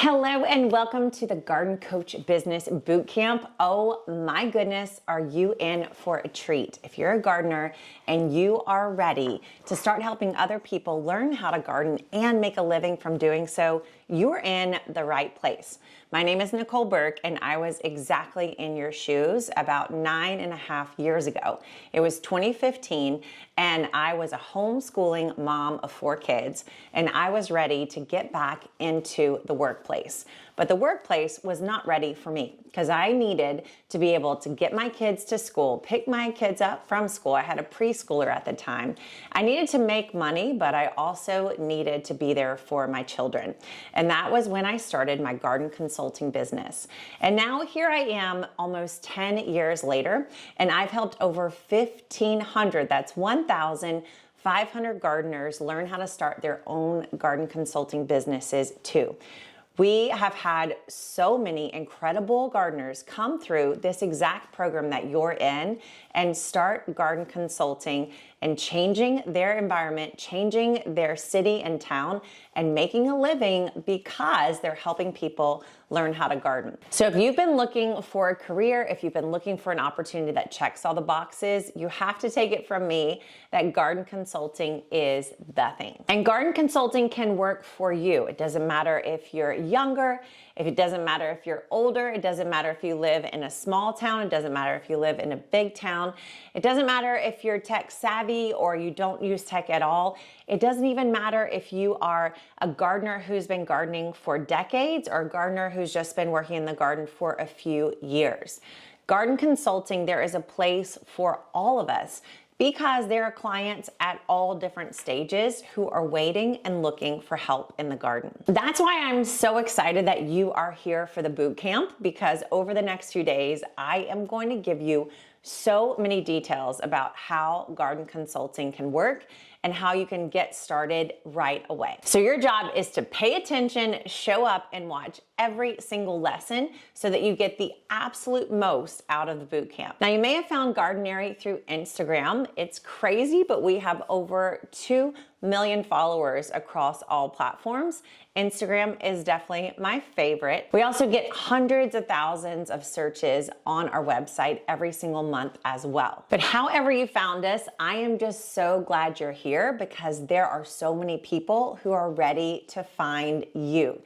Hello and welcome to the Garden Coach Business Bootcamp. Oh my goodness, are you in for a treat? If you're a gardener and you are ready to start helping other people learn how to garden and make a living from doing so, you're in the right place. My name is Nicole Burke and I was exactly in your shoes about 9.5 years ago. It was 2015 and I was a homeschooling mom of 4 kids and I was ready to get back into the workplace. But the workplace was not ready for me because I needed to be able to get my kids to school, pick my kids up from school. I had a preschooler at the time. I needed to make money, but I also needed to be there for my children. And that was when I started my garden consulting business. And now here I am almost 10 years later, and I've helped over 1,500, that's 1,500 gardeners learn how to start their own garden consulting businesses too. We have had so many incredible gardeners come through this exact program that you're in and start garden consulting and changing their environment, changing their city and town, and making a living because they're helping people learn how to garden. So if you've been looking for a career, if you've been looking for an opportunity that checks all the boxes, you have to take it from me that garden consulting is the thing. And garden consulting can work for you. It doesn't matter if you're younger, it doesn't matter if you're older, it doesn't matter if you live in a small town, it doesn't matter if you live in a big town, it doesn't matter if you're tech savvy or you don't use tech at all. It doesn't even matter if you are a gardener who's been gardening for decades or a gardener who's just been working in the garden for a few years. Garden consulting, there is a place for all of us because there are clients at all different stages who are waiting and looking for help in the garden. That's why I'm so excited that you are here for the boot camp, because over the next few days, I am going to give you so many details about how garden consulting can work and how you can get started right away. So your job is to pay attention, show up, and watch every single lesson so that you get the absolute most out of the boot camp. Now, you may have found Gardenary through Instagram. It's crazy, but we have over 2 million followers across all platforms. Instagram is definitely my favorite. We also get hundreds of thousands of searches on our website every single month as well. But however you found us, I am just so glad you're here because there are so many people who are ready to find you.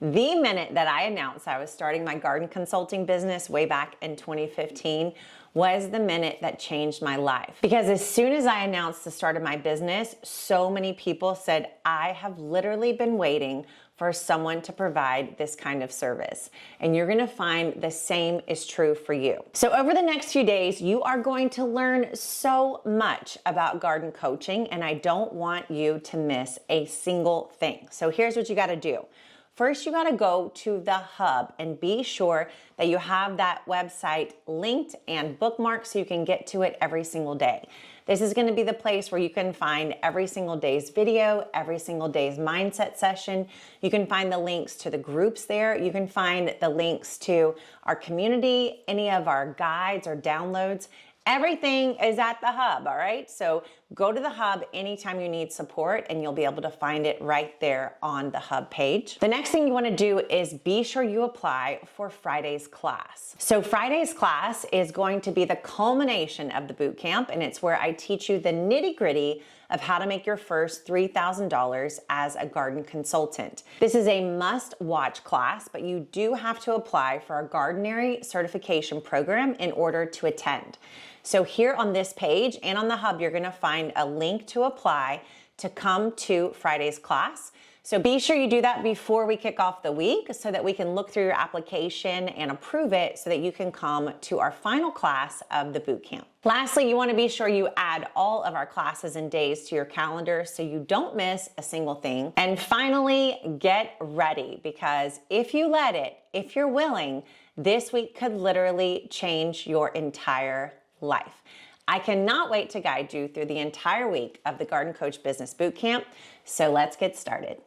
The minute that I announced I was starting my garden consulting business way back in 2015 was the minute that changed my life. Because as soon as I announced the start of my business, so many people said, I have literally been waiting for someone to provide this kind of service. And you're gonna find the same is true for you. So over the next few days, you are going to learn so much about garden coaching, and I don't want you to miss a single thing. So here's what you gotta do. First, you gotta go to the hub and be sure that you have that website linked and bookmarked so you can get to it every single day. This is gonna be the place where you can find every single day's video, every single day's mindset session. You can find the links to the groups there. You can find the links to our community, any of our guides or downloads. Everything is at the hub, all right? So go to the hub anytime you need support and you'll be able to find it right there on the hub page. The next thing you wanna do is be sure you apply for Friday's class. So Friday's class is going to be the culmination of the boot camp, and it's where I teach you the nitty-gritty of how to make your first $3,000 as a garden consultant. This is a must-watch class, but you do have to apply for our Gardenary certification program in order to attend. So here on this page and on the hub, you're gonna find a link to apply to come to Friday's class. So be sure you do that before we kick off the week so that we can look through your application and approve it so that you can come to our final class of the boot camp. Lastly, you want to be sure you add all of our classes and days to your calendar so you don't miss a single thing. And finally, get ready, because if you let it, if you're willing, this week could literally change your entire life. I cannot wait to guide you through the entire week of the Garden Coach Business Bootcamp, so let's get started.